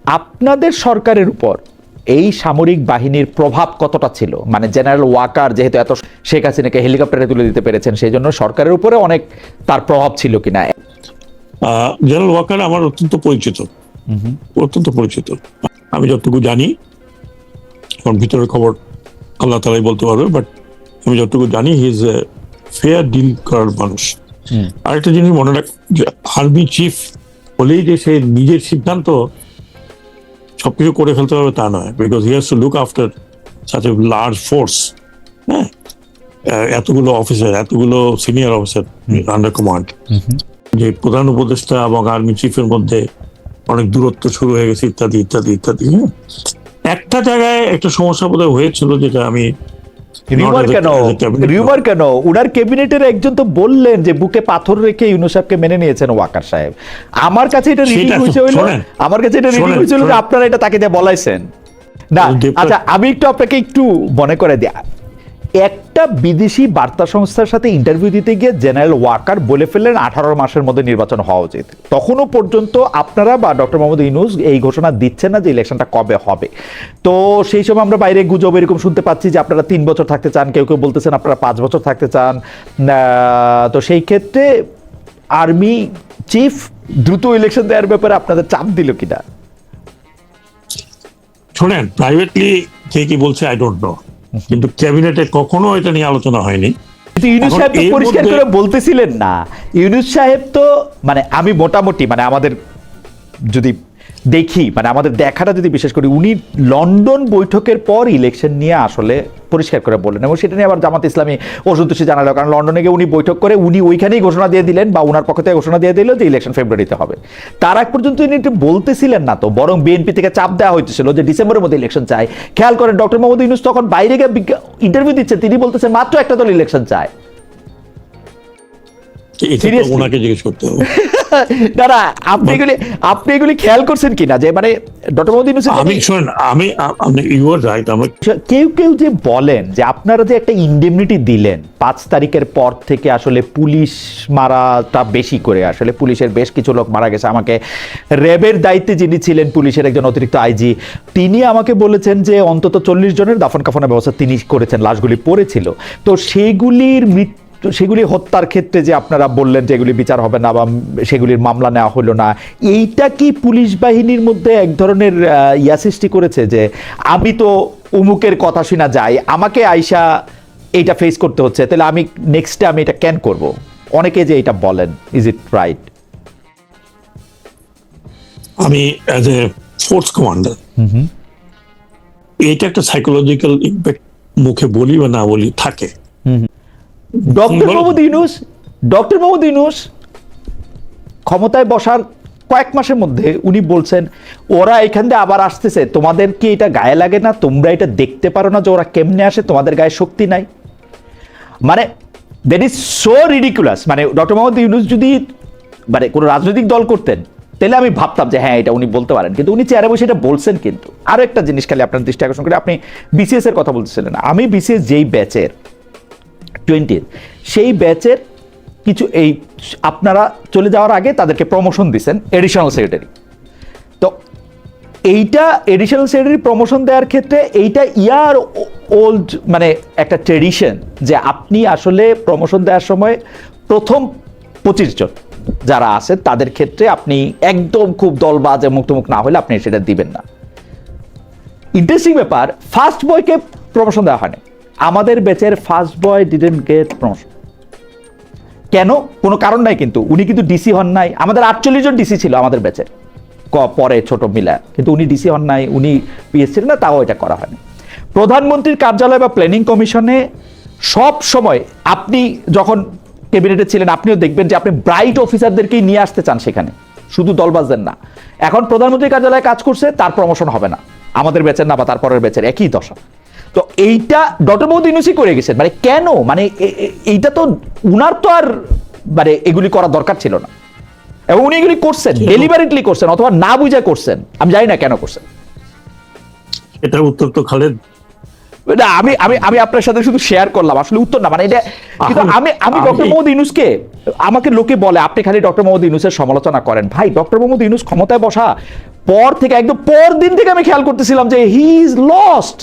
আপনাদের সরকারের উপর এই সামরিক বাহিনীর প্রভাব কতটা ছিল? মানে জেনারেল ওয়াকার যেহেতু এত শেখ হাসিনাকে হেলিকপ্টারে তুলে দিতে পেরেছেন, সেই জন্য সরকারের উপরে অনেক তার প্রভাব ছিল কিনা? জেনারেল ওয়াকার আমার অত্যন্ত পরিচিত। আমি যতটুকু জানি, কারণ ভিতরের খবর আল্লাহ তালাই বলতে পারবে, বাট আমি যতটুকু জানি he is a fair deal করার মানুষ। আরেকটা জিনিস মনে রাখ, যে আর্মি চিফ হলেই যে সে নিজের সিদ্ধান্ত সবকিছু করে ফেলতে হবে তা নয়, because he has to look after such a large force. হ্যাঁ, এতগুলো অফিসার, এতগুলো সিনিয়র অফিসার আন্ডার কমান্ড, যে প্রধান উপদেষ্টা এবং আর্মি চিফের মধ্যে অনেক দূরত্ব শুরু হয়ে গেছে, ইত্যাদি ইত্যাদি ইত্যাদি। হ্যাঁ, একটা জায়গায় একটা সমস্যা বোধহয় হয়েছিল, যেটা আমি রিউমার কেন, উনার ক্যাবিনেটের একজন তো বললেন যে বুকে পাথর রেখে ইউনূস সাহেবকে মেনে নিয়েছেন ওয়াকার সাহেব। আমার কাছে এটা রিডিং হয়েছিল যে আপনারা এটা তাকে দিয়ে বলাইছেন না। আচ্ছা, আমি আপনাকে একটু মনে করে দিই, একটা বিদেশি বার্তা সংস্থার সাথে ইন্টারভিউ দিতে গিয়ে জেনারেল ওয়াকার বলে ফেললেন 18 মাসের মধ্যে নির্বাচন হওয়া উচিত। তখনও পর্যন্ত আপনারা বা ডক্টর মোহাম্মদ ইউনূস এই ঘোষণা দিচ্ছেন না যে ইলেকশনটা কবে হবে। তো সেই সময় আমরা বাইরে গুজব এরকম শুনতে পাচ্ছি যে আপনারা 3 বছর থাকতে চান, কেউ কেউ বলতেছেন আপনারা 5 বছর থাকতে চান। তো সেই ক্ষেত্রে আর্মি চিফ দ্রুত ইলেকশন দেওয়ার ব্যাপারে আপনাদের চাপ দিল কিনা? শোনেন, প্রাইভেটলি কে কি বলছে আই ডোন্ট নো, কিন্তু ক্যাবিনেটে কখনো এটা নিয়ে আলোচনা হয়নি। কিন্তু ইউনূস সাহেব তো পরিষ্কার করে বলতেছিলেন না। ইউনূস সাহেব তো মানে আমি মোটামুটি মানে আমাদের যদি দেখি, মানে আমাদের দেখাটা যদি বিশেষ করি, উনি লন্ডন বৈঠকের পর ইলেকশন নিয়ে আসলে পরিষ্কার করে বললেন, এবং সেটা নিয়ে আবার জামাত ইসলামী অসন্তুষ্টি জানালো। কারণ লন্ডনে গিয়ে উনি বৈঠক করে উনি ওইখানেই ঘোষণা দিয়ে দিলেন, বা উনার পক্ষ থেকে ঘোষণা দিয়ে দিল যে ইলেকশন ফেব্রুয়ারিতে হবে। তার আগ পর্যন্ত উনি এটা বলতেছিলেন না, তো বরং বিএনপি থেকে চাপ দেওয়া হইতেছিল যে ডিসেম্বরের মধ্যে ইলেকশন চাই। খেয়াল করেন ডক্টর মোহাম্মদ ইউনূস তখন বাইরে গিয়ে ইন্টারভিউ দিচ্ছেন, তিনি বলতেছেন মাত্র একটা দল ইলেকশন চায়। ওনাকে জিজ্ঞেস করতে হবে। দাদা, আপনি এগুলি খেয়াল করছেন কিনা যে মানে ডক্টর মোহাম্মদ ইউনূস, কেউ কেউ যে বলেন যে আপনারা যে একটা ইন্ডেমনিটি দিলেন 5 তারিখের পর থেকে, আসলে পুলিশ মারাটা বেশি করে, আসলে পুলিশের বেশ কিছু লোক মারা গেছে। আমাকে র্যাবের দায়িত্বে যিনি ছিলেন পুলিশের একজন অতিরিক্ত আইজি, তিনি আমাকে বলেছেন যে অন্তত 40 জনের দাফন কাফনের ব্যবস্থা তিনি করেছেন, লাশগুলি পড়েছিল। তো সেগুলি হত্যার ক্ষেত্রে যে আপনারা বললেন যে এগুলি বিচার হবে না বা সেগুলির মামলা নেওয়া হলো না, এইটা কি পুলিশ বাহিনীর মধ্যে এক ধরনের ইয়া সৃষ্টি করেছে যে আমি তো উমুকের কথা শোনা যায়, আমাকে আইসা এইটা ফেস করতে হচ্ছে, তাহলে আমি নেক্সটে আমি এটা কেন করব? অনেকে যে এটা বলেন, ইজ ইট রাইট? আমি অ্যাজ এ ফোর্স কমান্ডার, এইটা একটা সাইকোলজিক্যাল ইম্প্যাক্ট, মুখে বলি বা না বলি থাকে। ডক্টর মোহাম্মদ ইউনূস ক্ষমতায় বসার কয়েক মাসের মধ্যে উনি বলছেন ওরা এখান দিয়ে আবার আসতেছে, তোমাদের কি এটা গায়ে লাগে না? তোমরা এটা দেখতে পারো না যে ওরা কেমনে আসে? তোমাদের গায়ে শক্তি নাই? মানে দ্যাট ইজ সো রিডিকুলাস। মানে ডক্টর মোহাম্মদ ইউনূস যদি মানে কোনো রাজনৈতিক দল করতেন তাহলে আমি ভাবতাম যে হ্যাঁ, এটা উনি বলতে পারেন, কিন্তু উনি চেয়ারে বসে এটা বলছেন। কিন্তু আরো একটা জিনিস খালি আপনার দৃষ্টি আকর্ষণ করে, আপনি বিসিএস এর কথা বলতেছিলেন। আমি বিসিএস যেই ব্যাচের 20 সেই ব্যাচের কিছু এই আপনারা চলে যাওয়ার আগে তাদেরকে প্রমোশন দিচ্ছেন এডিশনাল সেক্রেটারি। তো এইটা এডিশনাল সেক্রেটারি প্রমোশন দেওয়ার ক্ষেত্রে এইটা ইয়ার ওল্ড মানে একটা ট্রেডিশন যে আপনি আসলে প্রমোশন দেওয়ার সময় প্রথম 25 জন যারা আছেন তাদের ক্ষেত্রে আপনি একদম খুব দলবাজ মুক্তমুখ না হলে আপনি সেটা দিবেন না। ইন্টারেস্টিং ব্যাপার, ফার্স্ট বয়কে প্রমোশন দেওয়া হয়নি। আমাদের ব্যাচের first boy didn't gate promotion. কেন? কোনো কারণ নাই, কিন্তু উনি কিন্তু ডিসি হন নাই। আমাদের 48 জন ডিসি ছিল আমাদের ব্যাচের, পরে ছোট মিলা, কিন্তু উনি ডিসি হন নাই, উনি পিএস ছিলেন না, তাও এটা করা হয়নি। প্রধানমন্ত্রীর কার্যালয় বা প্ল্যানিং কমিশনে সব সময় আপনি যখন ক্যাবিনেটে ছিলেন আপনিও দেখবেন যে আপনি ব্রাইট অফিসারদেরকেই নিয়ে আসতে চান সেখানে, শুধু দলবাজদের না। এখন প্রধানমন্ত্রীর কার্যালয়ে কাজ করছে, তার প্রমোশন হবে না। আমাদের ব্যাচের না বা তারপরের ব্যাচের একই দশা। তো এইটা ডক্টর মোহাম্মদ ইউনূসই করে গেছেন। মানে কেন? মানে এইটা তো উনার তো আর মানে এগুলি করা দরকার ছিল না, এবং উনি এগুলি করছেন, ডেলিভারেটলি করছেন, অথবা না বুঝে করছেন। আমি জানি না কেন করছেন। এটা উত্তর তো খালেদ, আমি আপনার সাথে শুধু শেয়ার করলাম, আসলে উত্তর না। মানে এটা কিন্তু আমি ডক্টর মোহাম্মদ ইউনূসকে, আমাকে লোকে বলে আপনি খালি ডক্টর মোহাম্মদ ইউনূসের সমালোচনা করেন। ভাই, ডক্টর মোহাম্মদ ইউনূস ক্ষমতায় বসা পর থেকে একদম পর দিন থেকে আমি খেয়াল করতেছিলাম যে he is lost,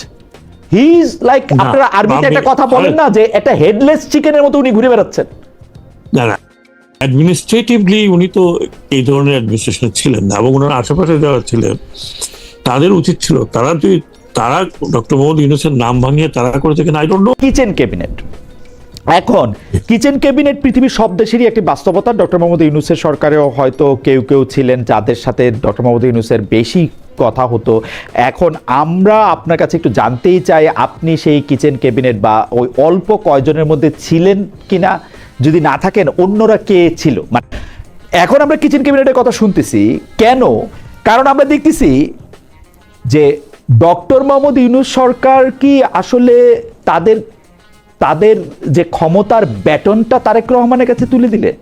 he is like, না, আপনারা আরবিতে একটা কথা বলেন না যে একটা হেডলেস চিকেনের মতো উনি ঘুরে বেড়াচ্ছেন। না না, অ্যাডমিনিস্ট্রেটিভলি উনি তো এই ধরনের অ্যাডমিনিস্ট্রেশনে ছিলেন না, এবং ওনার আশেপাশে যারা ছিলেন তাদের উচিত ছিল তারা ডক্টর মোহাম্মদ ইউনূসের নাম ভাঙিয়ে তারা করে থাকেন, I don't know. Kitchen cabinet, এখন কিচেন ক্যাবিনেট পৃথিবীর সব দেশেরই একটি বাস্তবতা। ডক্টর মোহাম্মদ ইউনূসের সরকারেও হয়তো কেউ কেউ ছিলেন যাদের সাথে ডক্টর মোহাম্মদ ইউনূসের বেশি কথা হতো। এখন আমরা আপনার কাছে একটু জানতেই চাই, আপনি সেই কিচেন ক্যাবিনেট বা ওই অল্প কয়জনের মধ্যে ছিলেন কিনা, যদি না থাকেন অন্যরা কে ছিল। মানে এখন আমরা কিচেন ক্যাবিনেটের কথা শুনতেছি কেন, কারণ আমরা দেখতেছি যে ডক্টর মোহাম্মদ ইউনূস সরকার কি আসলে তাদের যে ক্ষমতার ব্যাটনটা তারেক রহমানের কাছে তুলে দিলেন।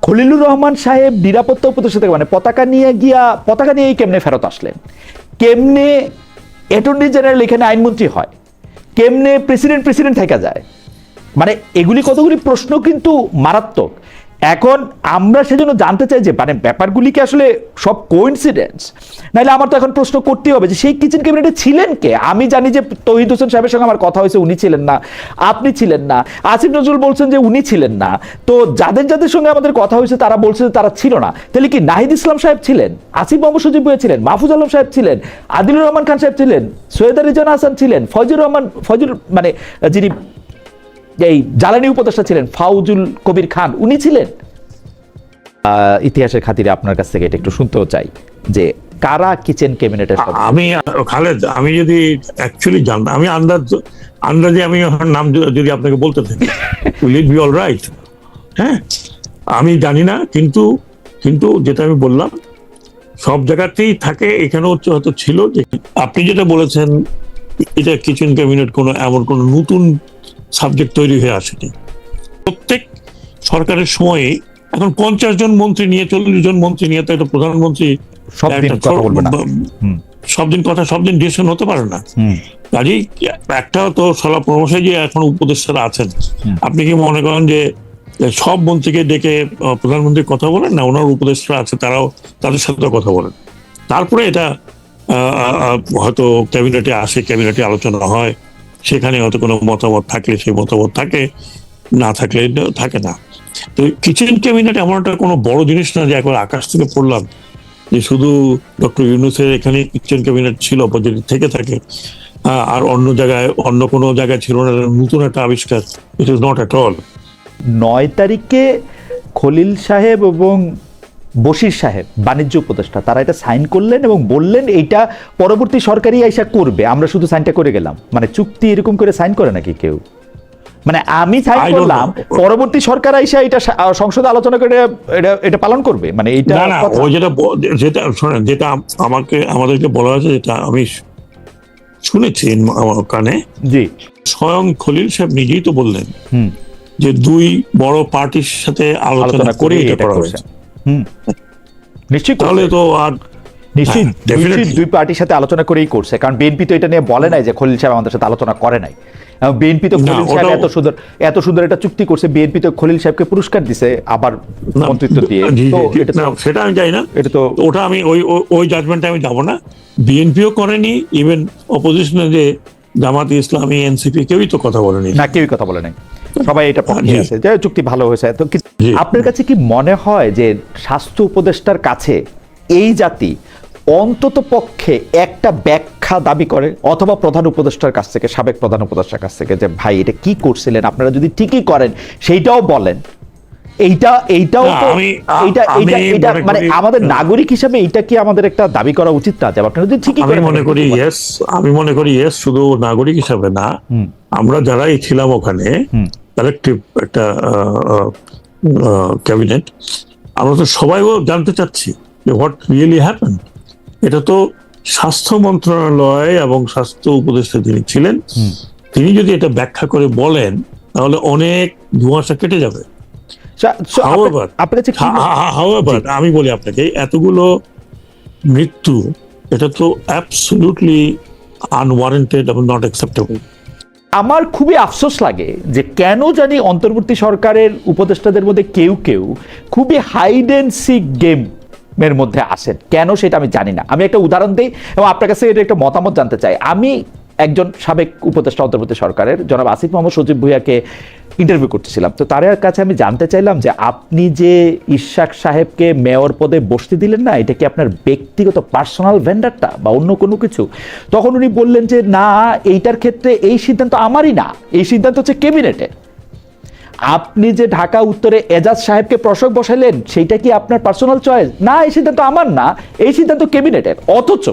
খলিলুর রহমান সাহেব নিরাপত্তা উপদেষ্টা থেকে, মানে পতাকা নিয়েই কেমনে ফেরত আসলেন, কেমনে অ্যাটর্নি জেনারেল এখানে আইনমন্ত্রী হয়, কেমনে প্রেসিডেন্ট থাকা যায়, মানে এগুলি কতগুলি প্রশ্ন কিন্তু মারাত্মক। এখন আমরা সেজন্য জানতে চাই যে মানে ব্যাপারগুলি কি আসলে সব কোইন্সিডেন্স, নাহলে আমার তো এখন প্রশ্ন করতেই হবে যে সেই কিচেন ক্যাবিনেটে ছিলেন কে। আমি জানি যে তৌহিদ হোসেন সাহেবের সঙ্গে আমার কথা হয়েছে, উনি ছিলেন না, আপনি ছিলেন না, আসিফ নজরুল বলছেন যে উনি ছিলেন না, তো যাদের সঙ্গে আমাদের কথা হয়েছে তারা বলছে যে তারা ছিল না। তাহলে কি নাহিদ ইসলাম সাহেব ছিলেন, আসিফ মোহাম্মদ সজীব ভুঁইয়া ছিলেন, মাহফুজ আলম সাহেব ছিলেন, আদিলুর রহমান খান সাহেব ছিলেন, সৈয়দা রিজওয়ানা হাসান ছিলেন, ফজল মানে যিনি এই জ্বালানি উপদেষ্টা ছিলেন ফাউজুল কবির খান, উনি ছিলেন। ইতিহাসের খাতিরে আপনার কাছ থেকে এটা একটু শুনতেও চাই যে কারা কিচেন ক্যাবিনেটের সদস্য। আমি খালেদ, আমি যদি অ্যাকচুয়ালি জানতাম, আমি আন্দাজে আমি নাম যদি আপনাকে বলতে থাকি, will it be all right? হ্যাঁ, আমি জানি না, কিন্তু যেটা আমি বললাম সব জায়গাতেই থাকে, এখানেও হয়তো ছিল। যে আপনি যেটা বলেছেন এটা কিচেন ক্যাবিনেট এমন কোনো নতুন সাবজেক্ট তৈরি হয়ে আসেনি। প্রত্যেক সরকারের সময়ে এখন 50 জন মন্ত্রী নিয়ে 40 জন মন্ত্রী নিয়ে তো একটা প্রধানমন্ত্রী সব দিন ডিসিশন হতে পারে না। কাজেই একটা তো সলা প্রমোশন যে এখন উপদেষ্টারা আছেন, আপনি কি মনে করেন যে সব মন্ত্রীকে ডেকে প্রধানমন্ত্রী কথা বলেন না? ওনার উপদেষ্টারা আছে, তারাও তাদের সাথে কথা বলেন, তারপরে এটা হয়তো ক্যাবিনেটে আসে, ক্যাবিনেটে আলোচনা হয়, সেখানে হয়তো কোনো মতামত থাকলে সেই মতামত থাকে, না থাকলে থাকে না। তো কিচেন ক্যাবিনেট এমন একটা কোনো বড় জিনিস না যে একবার আকাশ থেকে পড়লাম যে শুধু ডক্টর ইউনূসের এখানে কিচেন ক্যাবিনেট ছিল বা যদি থেকে থাকে আর অন্য কোনো জায়গায় ছিল না, নতুন একটা আবিষ্কার। It is not at all. 9 তারিখে খলিল সাহেব এবং বশির সাহেব বাণিজ্য উপদেষ্টা তারা এটা সাইন করলেন এবং বললেন এইটা পরবর্তী সরকারই আইসা করবে, আমরা শুধু সাইনটা করে গেলাম। মানে চুক্তি এরকম করে সাইন করে নাকি কেউ? মানে আমি সাইন করলাম, পরবর্তী সরকার আইসা এটা সংসদে আলোচনা করে এটা পালন করবে, মানে এইটা না, ও যেটা শোনেন, যেটা আমাদেরকে বলা হয়েছে, যেটা আমি শুনেছি আমার কানে, জি, স্বয়ং খলিল সাহেব নিজেই তো বললেন যে দুই বড় পার্টির সাথে আলোচনা করে এটা করা হয়েছে। নিশ্চয়ই, তাহলে তো আর নিশ্চয়ই দুই পার্টির সাথে আলোচনা করেই করছে, কারণ বিএনপি তো এটা নিয়ে বলে নাই যে খলিল সাহেব আমাদের সাথে আলোচনা করে নাই। বিএনপি তো খলিল সাহেব এত সুন্দর একটা চুক্তি করছে, বিএনপি তো খলিল সাহেবকে পুরস্কার দিছে আবার মন্ত্রিত্ব দিয়ে। সেটা আমি জানি না, এটা তো ওটা আমি ওই জাজমেন্টে আমি যাবো না। বিএনপিও করেনি, ইভেন অপোজিশনে যে জামাত ইসলামী, এনসিপি, কেউই তো কথা বলেনি, না কেউই কথা বলে নাই, সবাই এটা পক্ষে আছে যে চুক্তি ভালো হয়েছে। তো আপনার কাছে কি মনে হয় যে স্বাস্থ্য উপদেষ্টার কাছে এই জাতি অন্তত পক্ষে একটা ব্যাখ্যা দাবি করে, অথবা প্রধান উপদেষ্টার কাছ থেকে, সাবেক প্রধান উপদেষ্টার কাছ থেকে, যে ভাই এটা কি করছিলেন আপনারা, যদি ঠিকই করেন সেইটাও বলেন। এইটাও মানে আমাদের নাগরিক হিসেবে এটা কি আমাদের একটা দাবি করা উচিত না যে আপনারা যদি ঠিকই করেন? আমি মনে করি ইয়েস, শুধু নাগরিক হিসাবে না, আমরা যারাই ছিলাম ওখানে কালেকটিভ একটা ক্যাবিনেট, আমরা তো সবাইও জানতে চাচ্ছি যে হোয়াট রিয়েলি হ্যাপেন্ড। এটা তো স্বাস্থ্য মন্ত্রণালয় এবং স্বাস্থ্য উপদেষ্টা যিনি ছিলেন, তিনি যদি এটা ব্যাখ্যা করে বলেন তাহলে অনেক ধোঁয়াশা কেটে যাবে। আমি বলি আপনাকে, এতগুলো মৃত্যু, এটা তো অ্যাবসলিউটলি আনওয়ারেন্টেড এবং নট অ্যাকসেপ্টেবল। আমার খুবই আফসোস লাগে যে কেন জানি অন্তর্বর্তী সরকারের উপদেষ্টাদের মধ্যে কেউ খুবই হাইড এন্ড সিক গেম এর মধ্যে আসেন, কেন সেটা আমি জানি না। আমি একটা উদাহরণ দিই এবং আপনার কাছে এটা একটা মতামত জানতে চাই। আমি একজন সাবেক উপদেষ্টা অন্তর্বর্তী সরকারের জনাব আসিফ মোহাম্মদ সজীব ভুঁইয়াকে ইন্টারভিউ করতেছিলাম, তো তার কাছে আমি জানতে চাইলাম যে আপনি যে ইশাক সাহেবকে মেয়র পদে বসতে দিলেন না, এটা কি আপনার ব্যক্তিগত পার্সোনাল ভেন্ডারটা বা অন্য কোনো কিছু? তখন উনি বললেন যে না, এইটার ক্ষেত্রে এই সিদ্ধান্ত আমারই না, এই সিদ্ধান্ত হচ্ছে ক্যাবিনেটের। আপনি যে ঢাকা উত্তরে এজাজ সাহেবকে প্রশক বসাইলেন, সেইটা কি আপনার পার্সোনাল চয়েস? না, এই সিদ্ধান্ত আমার না, এই সিদ্ধান্ত ক্যাবিনেটের। অথচ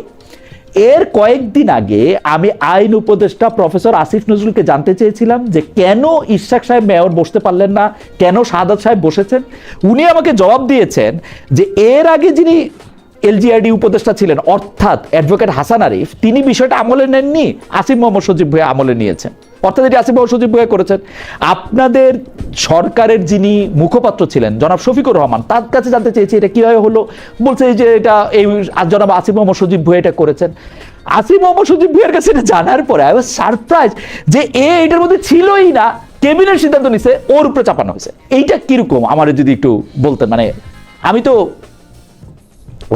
এর কয়েকদিন আগে আমি আইন উপদেষ্টা প্রফেসর আসিফ নজরুলকে জানতে চেয়েছিলাম যে কেন ইশাক সাহেব মেয়র বসতে পারলেন না, কেন শাহাদাত সাহেব বসেছেন। উনি আমাকে জবাব দিয়েছেন যে এর আগে যিনি এলজিআরডি উপদেষ্টা ছিলেন অর্থাৎ অ্যাডভোকেট হাসান আরিফ, তিনি বিষয়টা আমলে নেননি, আসিফ মোহাম্মদ সজীব ভুঁইয়া আমলে নিয়েছেন। অর্থাৎ এটি আসিফ মোহাম্মদ সজীব ভুঁইয়া করেছেন। আপনাদের সরকারের যিনি মুখপাত্র ছিলেন জনাব শফিকুর রহমান, তার কাছে জানতে চেয়েছি এটা কিভাবে হলো, বলছে যে এটা এই জনাব আসিফ মোহাম্মদ সজীব ভুঁইয়া এটা করেছেন। আসিফ মোহাম্মদ সজীব ভুঁইয়ার কাছে এটা জানার পরে আই ওয়াজ সারপ্রাইজ যে এটার মধ্যে ছিলই না, ক্যাবিনেট সিদ্ধান্ত নিছে, ওর উপরে চাপানো হয়েছে। এইটা কিরকম আমার যদি একটু বলতেন। মানে আমি তো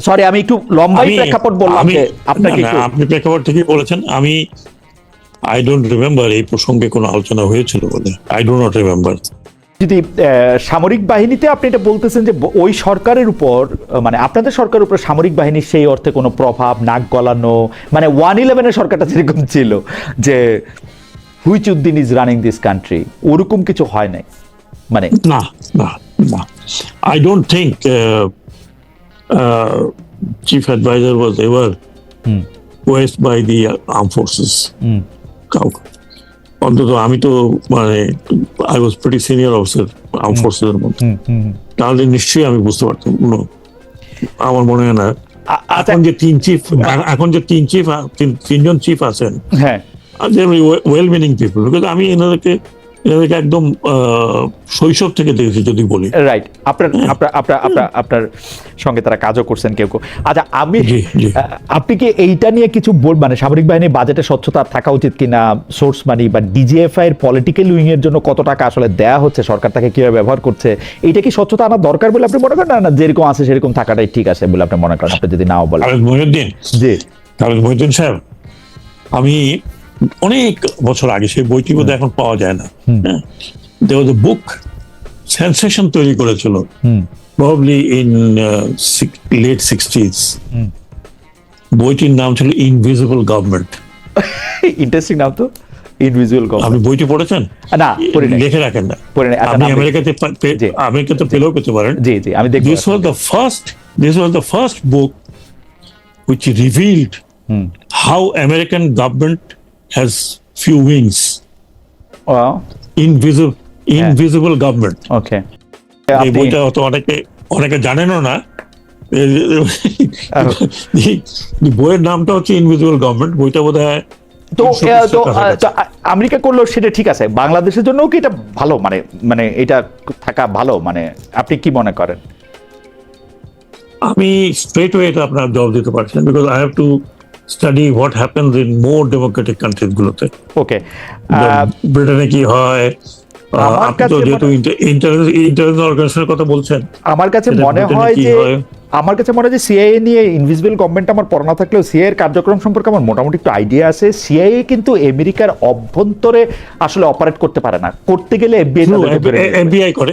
সরি, আমি একটু লম্বাই প্রেক্ষাপট বললাম যে আপনাকে আপনি প্রেক্ষাপট ঠিকই বলেছেন। আমি আই ডোন্ট রিমেম্বার এই প্রসঙ্গে কোনো আলোচনা হয়েছিল বলে, আই ডো নট রিমেম্বার। যদি সামরিক বাহিনীতে আপনি এটা বলতেছেন যে ওই সরকারের উপর, মানে আপনাদের সরকারের উপর সামরিক বাহিনীর সেই অর্থে কোনো প্রভাব, নাক গলানো, মানে 111-এর সরকারটা যেরকম ছিল যে which Uddin is running this country, ওরকম কিছু হয় নাই মানে? না না না, I don't think chief adviser was ever ousted by the armed forces. অন্তত আমি তো মানে I was pretty senior officer armed forces এর মধ্যে, তাহলে নিশ্চয়ই আমি বুঝতে পারতাম। আমার মনে হয় না এখন যে তিনজন চিফ আছেন, হ্যাঁ, ওয়েল মিনিং পিপল, বিকজ আমি এনাদেরকে একদম শৈশব থেকে দেখেছি যদি বলি। রাইট, আপনার সঙ্গে তারা কাজও করছেন কেউ কেউ। আচ্ছা, আপনি কি এইটা নিয়ে কিছু মানে সামরিক বাহিনীর বাজেটে স্বচ্ছতা থাকা উচিত কিনা, সোর্স মানি বা ডিজিএফআই এর পলিটিক্যাল উইং এর জন্য কত টাকা আসলে দেয়া হচ্ছে, সরকার তাকে কিভাবে ব্যবহার করছে, এইটা কি স্বচ্ছতা আনা দরকার বলে আপনি মনে করেন? না যেরকম আছে সেরকম থাকাটাই ঠিক আছে বলে আপনি মনে করেন? আপনি যদি নাও বলেন। খালেদ মহিউদ্দিন সাহেব, আমি অনেক বছর আগে, সেই বইটি বোধহয় এখন পাওয়া যায় না, there was a book sensation তৈরি করেছিল probably in late 60s। বইটির নাম ছিল ইনভিজিবল গভর্নমেন্ট। ইন্টারেস্টিং নাম তো, ইনভিজিবল গভর্নমেন্ট। আপনি বইটি পড়েছেন? না, পড়ি নাই। লিখে রাখেন না, আপনি আমেরিকাতে পেলেও পেতে পারেন। জি জি, আমি দেখব। This was the first book which revealed how American government has few wings. Invisible government. Okay. এই বইটা তো অনেকে জানেনও না। বইয়ের নামটা হচ্ছে ইনভিজিবল গভর্নমেন্ট। বইটা বোধহয় তো আমেরিকা করলো সেটা ঠিক আছে, বাংলাদেশের জন্য কি এটা ভালো, মানে এটা থাকা ভালো, মানে আপনি কি মনে করেন? আমি স্ট্রেট ওয়ে এটা আপনার জবাব দিতে পারছি না, because I have to study what happens in more democratic countries গুলোতে। ওকে, ব্রিটেনে কি হয়, আপনি তো যেহেতু ইন্টারন্যাশনাল অর্গানাইজেশনের কথা বলছেন, আমার কাছে মনে হয় যে সিআইএ নিয়ে ইনভিজিবল গভর্নমেন্ট আমার পড়া না থাকলেও সিআইএ এর কার্যক্রম সম্পর্কে আমার মোটামুটি একটু আইডিয়া আছে। সিআইএ কিন্তু আমেরিকার অভ্যন্তরে আসলে অপারেট করতে পারে না, করতে গেলে এফবিআই করে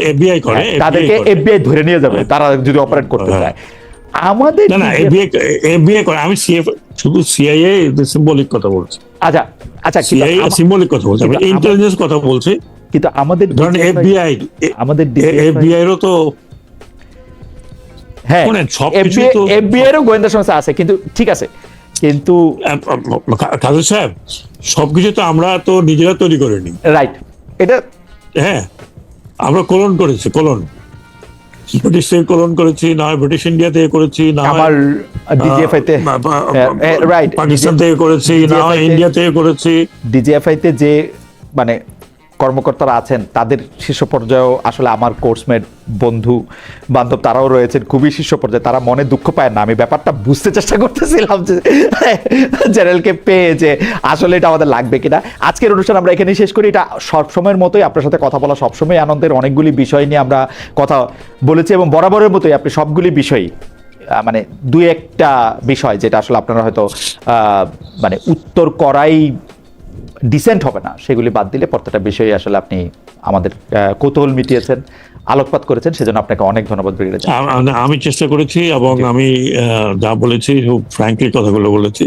তাদেরকে এফবিআই ধরে নিয়ে যাবে তারা যদি অপারেট করতে চায়। আমাদের না এফবিআই করে, আমি শুধু সিআইএ সিম্বলিক কথা বলছি। আচ্ছা, সিআইএ সিম্বলিক কথা বলছি, আমি ইন্টেলিজেন্স কথা বলছি। কিন্তু আমাদের ধরেন এফবিআই এরও তো, হ্যাঁ, এফবিআই এরও গোয়েন্দা সংস্থা আছে, কিন্তু ঠিক আছে, কিন্তু কাজী সাহেব সবকিছু তো আমরা তো নিজেরা তৈরি করিনি। রাইট, এটা হ্যাঁ, আমরা কোলন করেছি, ব্রিটিশ থেকে কোলন করেছি, না ব্রিটিশ ইন্ডিয়া থেকে করেছি, না আমার ডিজিএফআই তে, রাইট, পাকিস্তান থেকে করেছি, না ইন্ডিয়া থেকে করেছি। ডিজিএফআই তে যে মানে কর্মকর্তারা আছেন তাদের শীর্ষ পর্যায়েও আসলে আমার কোর্সমেট বন্ধু বান্ধব তারাও রয়েছেন খুবই শীর্ষ পর্যায়ে, তারা মনে দুঃখ পায় না। আমি ব্যাপারটা বুঝতে চেষ্টা করতেছিলাম যে জেনারেলকে পেয়ে যে আসলে এটা আমাদের লাগবে কিনা। আজকের অনুষ্ঠান আমরা এখানেই শেষ করি। এটা সবসময়ের মতোই আপনার সাথে কথা বলা সবসময় আনন্দের, অনেকগুলি বিষয় নিয়ে আমরা কথা বলেছি এবং বরাবরের মতোই আপনি সবগুলি বিষয় মানে দুই একটা বিষয় যেটা আসলে আপনারা হয়তো মানে উত্তর করাই ডিসেন্ট হবে না, সেগুলি বাদ দিলে প্রত্যেকটা বিষয়ে আসলে আপনি আমাদের কৌতূহল মিটিয়েছেন, আলোকপাত করেছেন, সেজন্য আপনাকে অনেক ধন্যবাদ ব্রিগেডিয়ার জেনারেল। আমি চেষ্টা করেছি এবং আমি যা বলেছি খুব ফ্র্যাঙ্কলি কথাগুলো বলেছি।